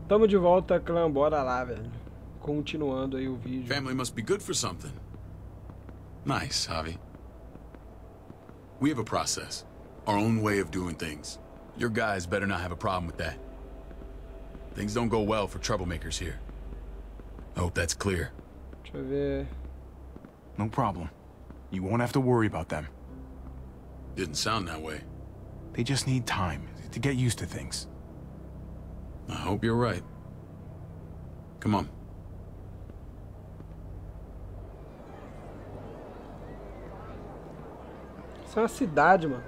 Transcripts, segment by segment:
Tamo de volta, clã. Bora lá, velho. Continuando aí o vídeo. Family must be good for something. Nice, Javi. We have a process. Our own way of doing things. Your guys better not have a problem with that. Things don't go well for troublemakers here. I hope that's clear. Deixa eu ver. No problem. You won't have to worry about them. Didn't sound that way. They just need time to get used to things. I hope you're right. Come on. Isso é uma cidade, mano.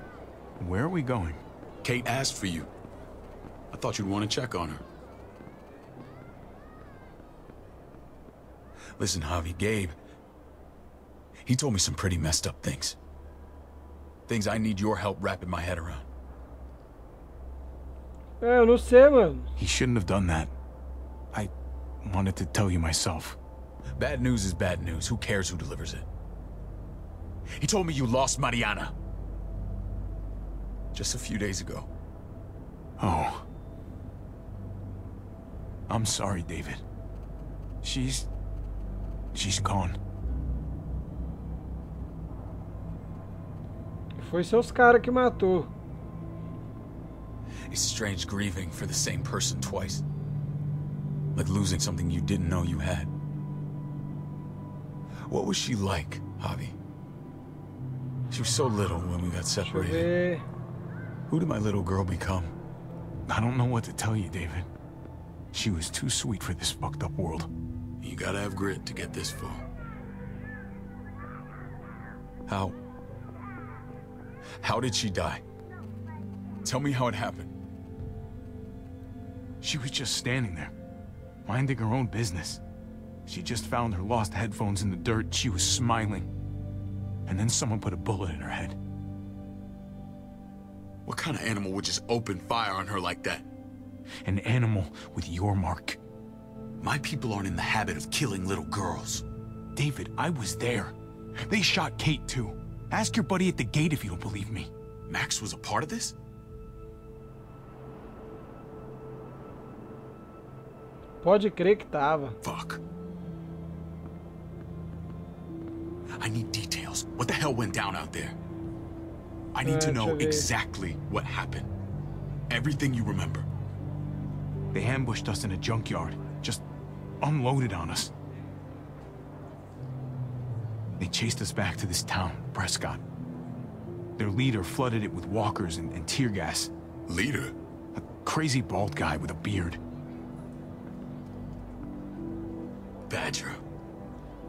Where are we going? Kate asked for you. I thought you'd want to check on her. Listen, Javi, Gabe, he told me some pretty messed up things. Things I need your help wrapping my head around. É, eu não sei, mano. He shouldn't have done that. I wanted to tell you myself. Bad news is bad news. Who cares who delivers it? He told me you lost Mariana. Just a few days ago. Oh. I'm sorry, David. She's gone. Foi seus caras que matou. It's strange grieving for the same person twice. Like losing something you didn't know you had. What was she like, Javi? She was so little when we got Deixa eu separated. ver. Who did my little girl become? I don't know what to tell you, David. She was too sweet for this fucked up world. You gotta have grit to get this far. How did she die? Tell me how it happened. She was just standing there, minding her own business. She just found her lost headphones in the dirt. She was smiling. And then someone put a bullet in her head. What kind of animal would just open fire on her like that? An animal with your mark. My people aren't in the habit of killing little girls. David, I was there. They shot Kate too. Ask your buddy at the gate if you don't believe me. Max was a part of this? Pode crer que tava. Fuck. I need details. What the hell went down out there? I need to know exactly what happened. Everything you remember. They ambushed us in a junkyard. Just unloaded on us. They chased us back to this town, Prescott. Their leader flooded it with walkers and tear gas. Leader? A crazy bald guy with a beard. Badger,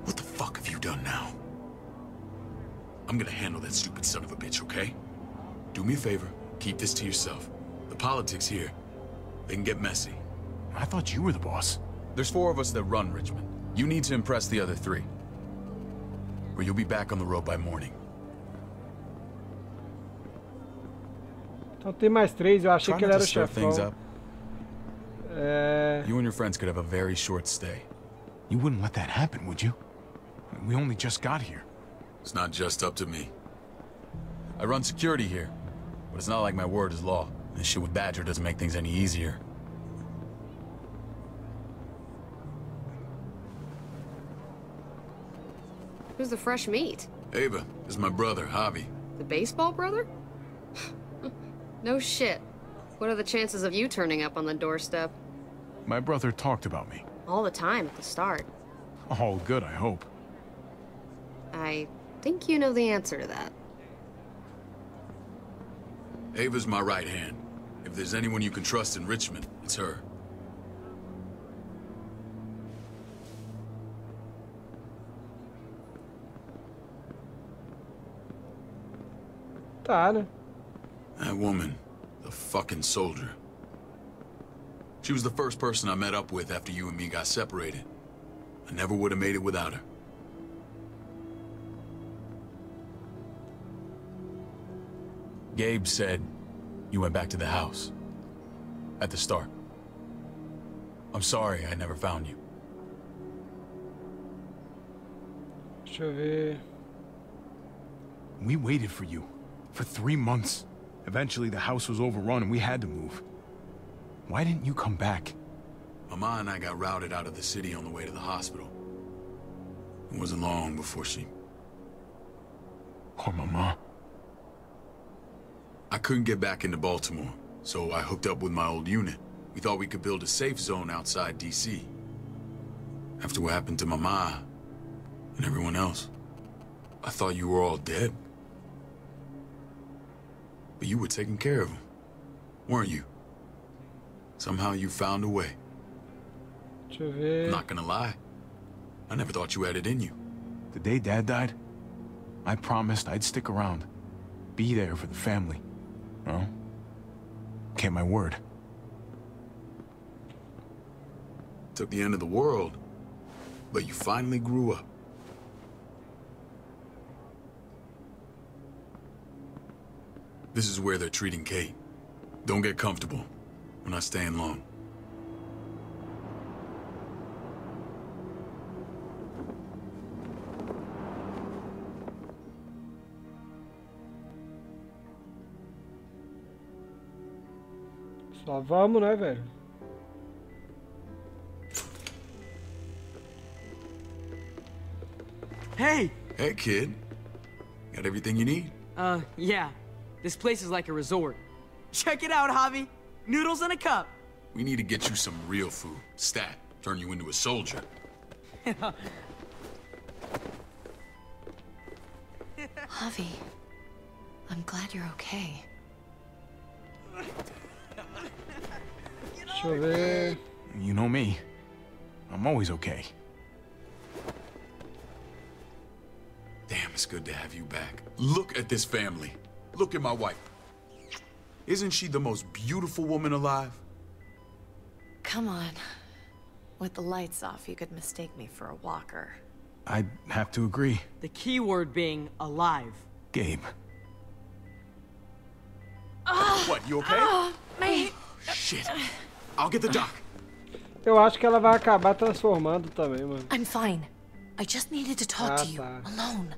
what the fuck have you done now? I'm gonna handle that stupid son of a bitch, okay? Do me a favor, keep this to yourself. The politics here, they can get messy. I thought you were the boss. There's 4 of us that run Richmond. You need to impress the other 3. Or you'll be back on the road by morning. Então tem mais 3, eu achei Try que ele not era to o stir things chefão. up. É... You and your friends could have a very short stay. You wouldn't let that happen, would you? We only just got here. It's not just up to me. I run security here, but it's not like my word is law. This shit with Badger doesn't make things any easier. Who's the fresh meat? Ava is my brother, Javi. The baseball brother? No shit. What are the chances of you turning up on the doorstep? My brother talked about me. All the time at the start. All good, I hope. I think you know the answer to that. Ava's my right hand. If there's anyone you can trust in Richmond, it's her. Tá, né? That woman, the fucking soldier. She was the first person I met up with after you and me got separated. I never would have made it without her. Gabe said you went back to the house. At the start. I'm sorry I never found you. Deixa eu ver. We waited for you. For 3 months. Eventually the house was overrun and we had to move. Why didn't you come back? Mama and I got routed out of the city on the way to the hospital. It wasn't long before she... Poor Mama. I couldn't get back into Baltimore, so I hooked up with my old unit. We thought we could build a safe zone outside D.C. After what happened to Mama and everyone else, I thought you were all dead. But you were taking care of them, weren't you? Somehow you found a way. Deixa eu ver. I'm not gonna lie. I never thought you had it in you. The day Dad died, I promised I'd stick around. Be there for the family. Well, kept my word. Took the end of the world, but you finally grew up. This is where they're treating Kate. Don't get comfortable. We're not staying long. Só vamos, né, velho? Hey! Hey, kid. Got everything you need? Yeah. This place is like a resort. Check it out, Javi. Noodles in a cup. We need to get you some real food. Stat. Turn you into a soldier. Javi, I'm glad you're okay. Deixa eu ver. You know me. I'm always okay. Damn, it's good to have you back. Look at this family. Look at my wife. Isn't she the most beautiful woman alive? Come on. With the lights off, you could mistake me for a walker. I'd have to agree. The key word being alive. Gabe. What, you okay? My... Shit. I'll get the doc. Eu acho que ela vai acabar transformando também, mano. I'm fine. I just needed to talk to you, tá. alone.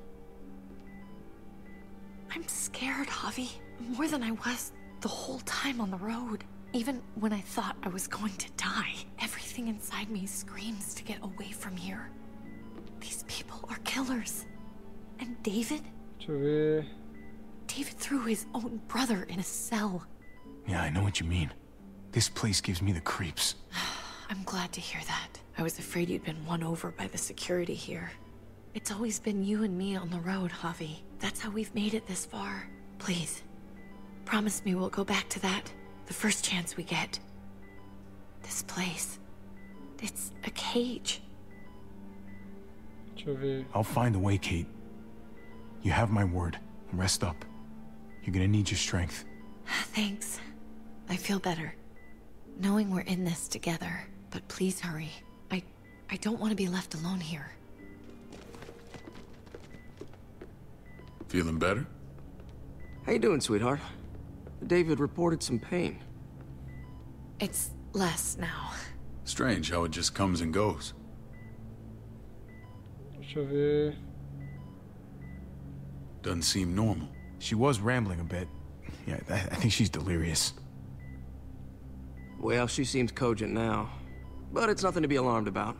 I'm scared, Javi. More than I was the whole time on the road. Even when I thought I was going to die, everything inside me screams to get away from here. These people are killers. And David? Deixa eu ver. David threw his own brother in a cell. Yeah, I know what you mean. This place gives me the creeps. I'm glad to hear that. I was afraid you'd been won over by the security here. It's always been you and me on the road, Javi. That's how we've made it this far. Please, promise me we'll go back to that the first chance we get. This place, it's a cage. Deixa eu ver. I'll find a way, Kate. You have my word. Rest up. You're gonna need your strength. Thanks. I feel better. Knowing we're in this together. But please hurry. I don't want to be left alone here. Feeling better? How you doing, sweetheart? David reported some pain. It's less now. Strange how it just comes and goes. Deixa eu ver. Doesn't seem normal. She was rambling a bit. Yeah, I think she's delirious. Well, she seems cogent now. But it's nothing to be alarmed about.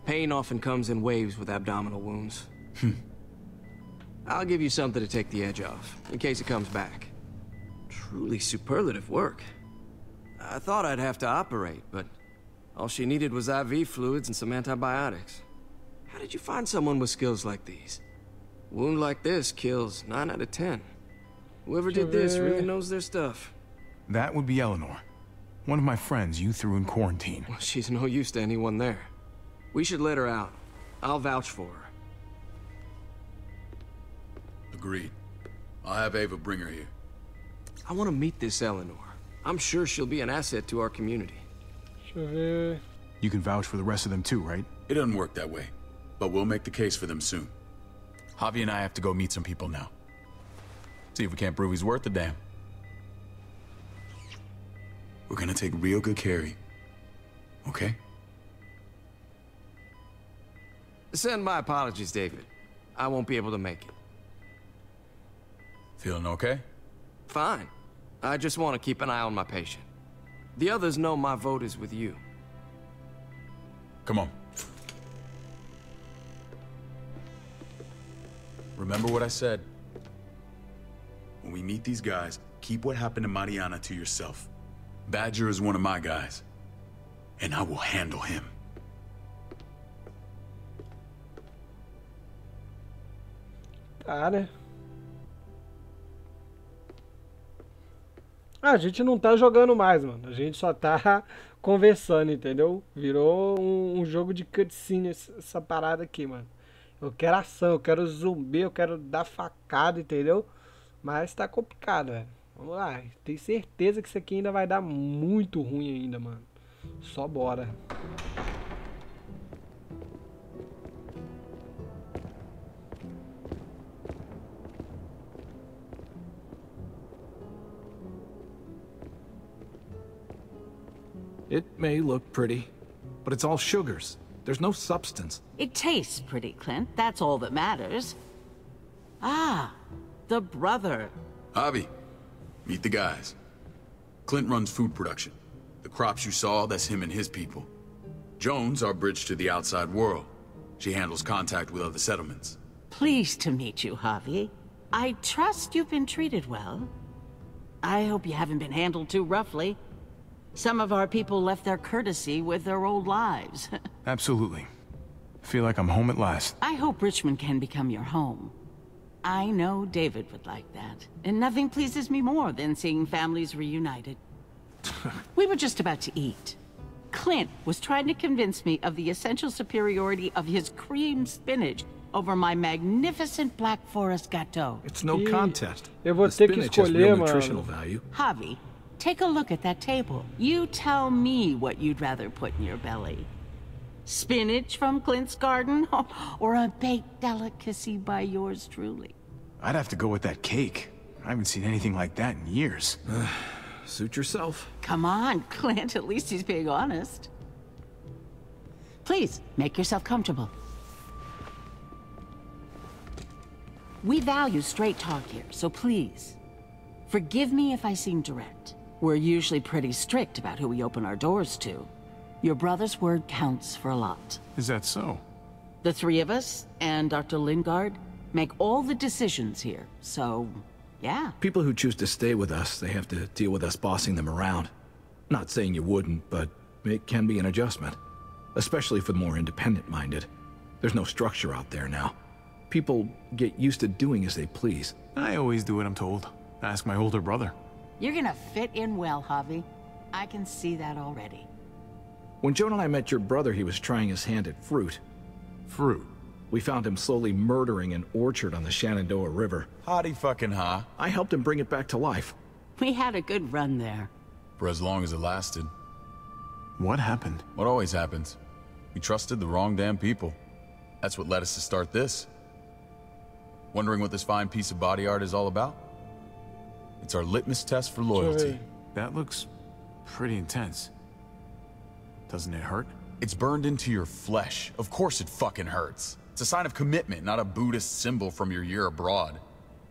Pain often comes in waves with abdominal wounds. I'll give you something to take the edge off, in case it comes back. Truly superlative work. I thought I'd have to operate, but all she needed was IV fluids and some antibiotics. How did you find someone with skills like these? A wound like this kills 9 out of 10. Whoever did this really knows their stuff. That would be Eleanor. One of my friends you threw in quarantine. Well, she's no use to anyone there. We should let her out. I'll vouch for her. Agreed. I'll have Ava bring her here. I want to meet this Eleanor. I'm sure she'll be an asset to our community. Deixa eu ver. You can vouch for the rest of them too, right? It doesn't work that way, but we'll make the case for them soon. Javi and I have to go meet some people now. See if we can't prove he's worth the damn. We're gonna take real good care of you. Okay? Send my apologies, David. I won't be able to make it. Feeling okay? Fine. I just want to keep an eye on my patient. The others know my vote is with you. Come on. Remember what I said. When we meet these guys, keep what happened to Mariana to yourself. Badger is one of my guys, and I will handle him. Tá, né? Ah, a gente não tá jogando mais, mano. A gente só tá conversando, entendeu? Virou um jogo de cutscene essa parada aqui, mano. Eu quero ação, eu quero zumbi, eu quero dar facada, entendeu? Mas tá complicado, velho. Vamos lá. Tenho certeza que isso aqui ainda vai dar muito ruim ainda, mano. Só bora. It may look pretty, but it's all sugars. There's no substance. It tastes pretty, Clint. That's all that matters. Ah, the brother. Javi, meet the guys. Clint runs food production. The crops you saw, that's him and his people. Jones, our bridge to the outside world. She handles contact with other settlements. Pleased to meet you, Javi. I trust you've been treated well. I hope you haven't been handled too roughly. Some of our people left their courtesy with their old lives. Absolutely. Feel like I'm home at last. I hope Richmond can become your home. I know David would like that. And nothing pleases me more than seeing families reunited. We were just about to eat. Clint was trying to convince me of the essential superiority of his cream spinach over my magnificent Black Forest gâteau. It's no contest. Eu vou The ter que spinach has escolher, real nutritional mano. value. Javi, take a look at that table. You tell me what you'd rather put in your belly. Spinach from Clint's garden, or a baked delicacy by yours truly? I'd have to go with that cake. I haven't seen anything like that in years. Suit yourself. Come on, Clint, at least he's being honest. Please, make yourself comfortable. We value straight talk here, so please, forgive me if I seem direct. We're usually pretty strict about who we open our doors to. Your brother's word counts for a lot. Is that so? The three of us, and Dr. Lingard, make all the decisions here, so, yeah. People who choose to stay with us, they have to deal with us bossing them around. Not saying you wouldn't, but it can be an adjustment. Especially for the more independent-minded. There's no structure out there now. People get used to doing as they please. I always do what I'm told. Ask my older brother. You're gonna fit in well, Javi. I can see that already. When Joan and I met your brother, he was trying his hand at fruit. Fruit. We found him slowly murdering an orchard on the Shenandoah River. Howdy fucking ha. I helped him bring it back to life. We had a good run there. For as long as it lasted. What happened? What always happens. We trusted the wrong damn people. That's what led us to start this. Wondering what this fine piece of body art is all about? It's our litmus test for loyalty. That looks pretty intense. Doesn't it hurt? It's burned into your flesh. Of course it fucking hurts. It's a sign of commitment, not a Buddhist symbol from your year abroad.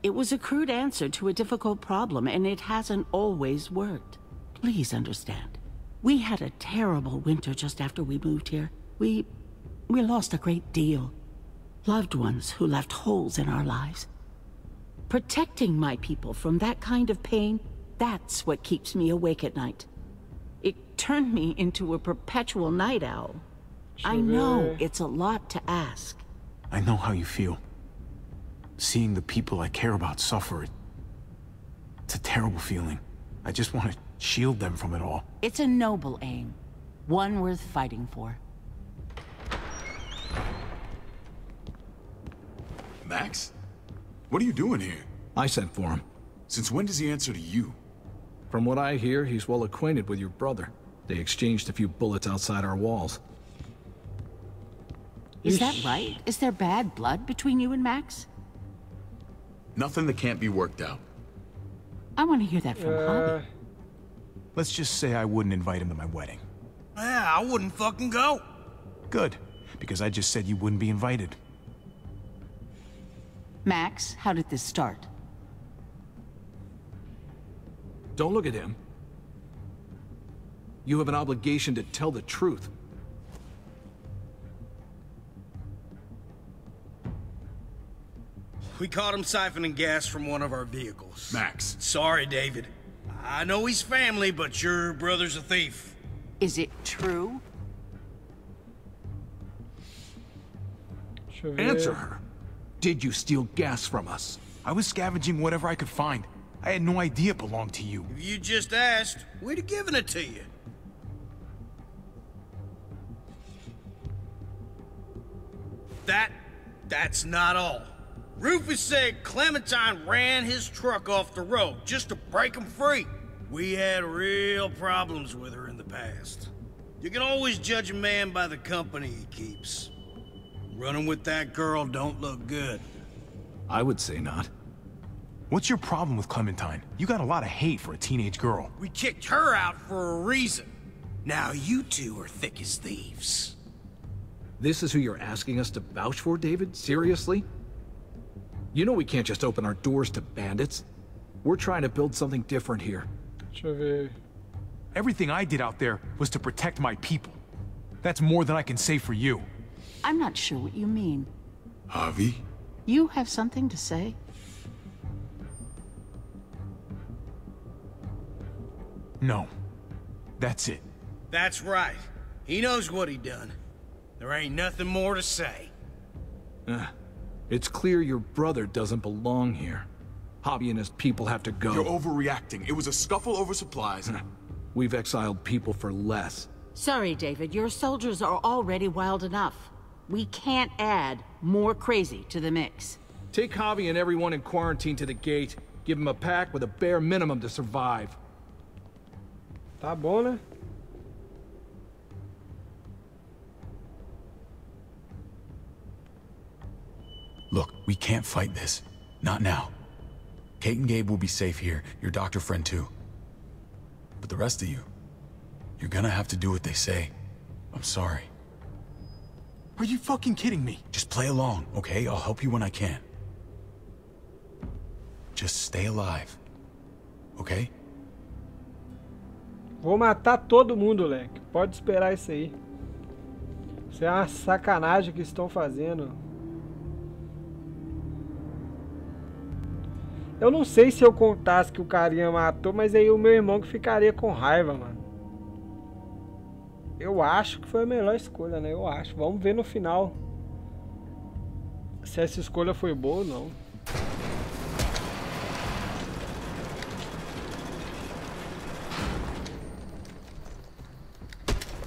It was a crude answer to a difficult problem, and it hasn't always worked. Please understand. We had a terrible winter just after we moved here. We lost a great deal. Loved ones who left holes in our lives. Protecting my people from that kind of pain, that's what keeps me awake at night. It turned me into a perpetual night owl. I know it's a lot to ask. I know how you feel. Seeing the people I care about suffer, it's a terrible feeling. I just want to shield them from it all. It's a noble aim. One worth fighting for. Max? What are you doing here? I sent for him. Since when does he answer to you? From what I hear, he's well acquainted with your brother. They exchanged a few bullets outside our walls. Is that right? Is there bad blood between you and Max? Nothing that can't be worked out. I want to hear that from Javi. Let's just say I wouldn't invite him to my wedding. Yeah, I wouldn't fucking go. Good, because I just said you wouldn't be invited. Max, how did this start? Don't look at him. You have an obligation to tell the truth. We caught him siphoning gas from one of our vehicles. Max. Sorry, David. I know he's family, but your brother's a thief. Is it true? Deixa eu ver. Answer her. Did you steal gas from us? I was scavenging whatever I could find. I had no idea it belonged to you. If you just asked, we'd have given it to you. That's not all. Rufus said Clementine ran his truck off the road just to break him free. We had real problems with her in the past. You can always judge a man by the company he keeps. Running with that girl don't look good. I would say not. What's your problem with Clementine? You got a lot of hate for a teenage girl. We kicked her out for a reason. Now you two are thick as thieves. This is who you're asking us to vouch for, David? Seriously? You know we can't just open our doors to bandits. We're trying to build something different here. Deixa eu ver. Everything I did out there was to protect my people. That's more than I can say for you. I'm not sure what you mean. Javi? You have something to say? No. That's it. That's right. He knows what he done. There ain't nothing more to say. It's clear your brother doesn't belong here. Javi and his people have to go. You're overreacting. It was a scuffle over supplies. We've exiled people for less. Sorry, David. Your soldiers are already wild enough. We can't add more crazy to the mix. Take Javi and everyone in quarantine to the gate. Give them a pack with a bare minimum to survive. Tá bom, né? Look, we can't fight this. Not now. Kate and Gabe will be safe here, your doctor friend too. But the rest of you, you're gonna have to do what they say. I'm sorry. Are you fucking kidding me? Just play along, okay? I'll help you when I can. Just stay alive. Okay? Vou matar todo mundo, leque. Pode esperar isso aí. Isso é uma sacanagem que estão fazendo. Eu não sei se eu contasse que o carinha matou, mas aí o meu irmão que ficaria com raiva, mano. Eu acho que foi a melhor escolha, né? Eu acho. Vamos ver no final se essa escolha foi boa ou não.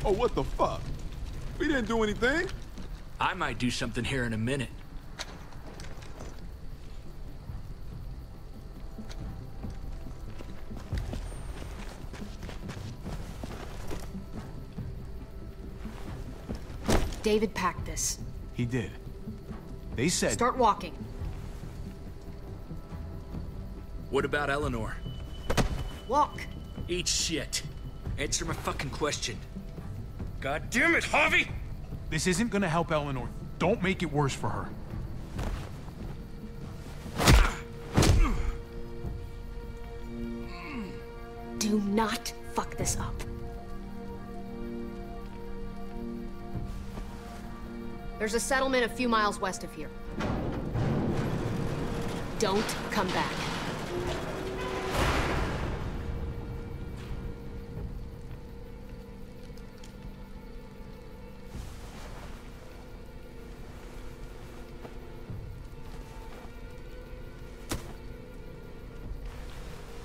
Oh, what the fuck? We didn't do anything. I might do something here in a minute. David packed this. He did. They said... Start walking. What about Eleanor? Walk. Eat shit. Answer my fucking question. God damn it, Javi! This isn't gonna help Eleanor. Don't make it worse for her. Do not fuck this up. There's a settlement a few miles west of here. Don't come back.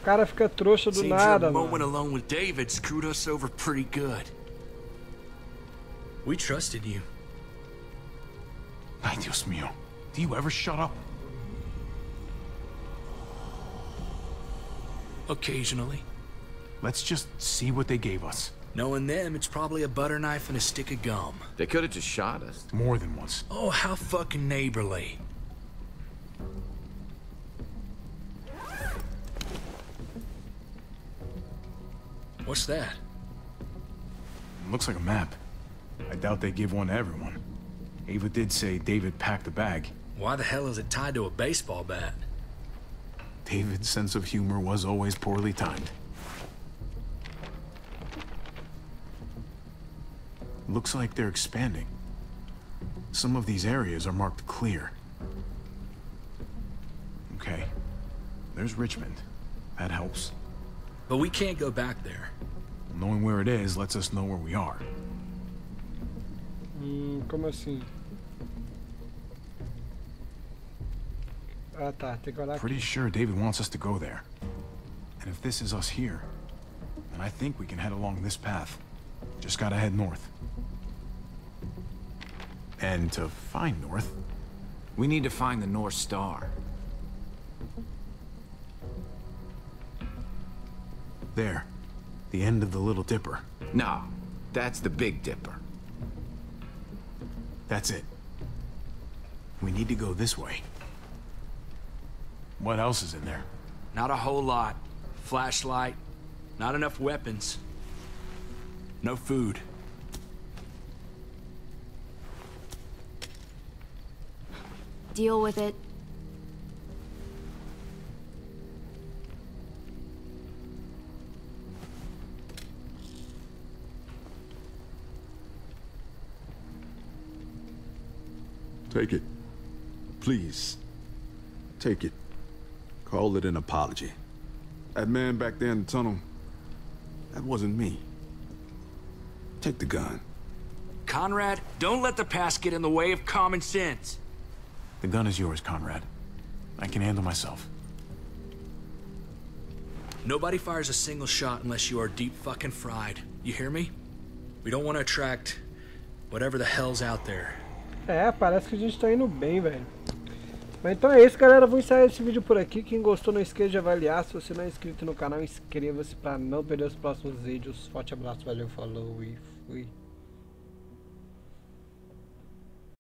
O cara fica trouxa do Seems nada, your moment mano. alone with David screwed us over pretty good. We trusted you. Ay, Dios mío. Do you ever shut up? Occasionally. Let's just see what they gave us. Knowing them, it's probably a butter knife and a stick of gum. They could have just shot us. More than once. Oh, how fucking neighborly. What's that? Looks like a map. I doubt they give one to everyone. Ava did say David packed the bag. Why the hell is it tied to a baseball bat? David's sense of humor was always poorly timed. Looks like they're expanding. Some of these areas are marked clear. There's Richmond. That helps. But we can't go back there. Knowing where it is lets us know where we are. Como assim? Ah tá, tem que olhar aqui. Pretty sure David wants us to go there. And if this is us here, then I think we can head along this path. Just gotta head north. And to find north, we need to find the North Star. There. The end of the Little Dipper. No, that's the Big Dipper. That's it. We need to go this way. What else is in there? Not a whole lot. Flashlight. Not enough weapons. No food. Deal with it. Take it. Please. Take it. Call it an apology. That man back there in the tunnel, that wasn't me. Take the gun. Conrad, don't let the past get in the way of common sense. The gun is yours, Conrad. I can handle myself. Nobody fires a single shot unless you are deep fucking fried. You hear me? We don't want to attract whatever the hell's out there. É, parece que a gente tá indo bem, velho. Mas então é isso, galera. Vou encerrar esse vídeo por aqui. Quem gostou, não esqueça de avaliar. Se você não é inscrito no canal, inscreva-se para não perder os próximos vídeos. Forte abraço, valeu, falou e fui.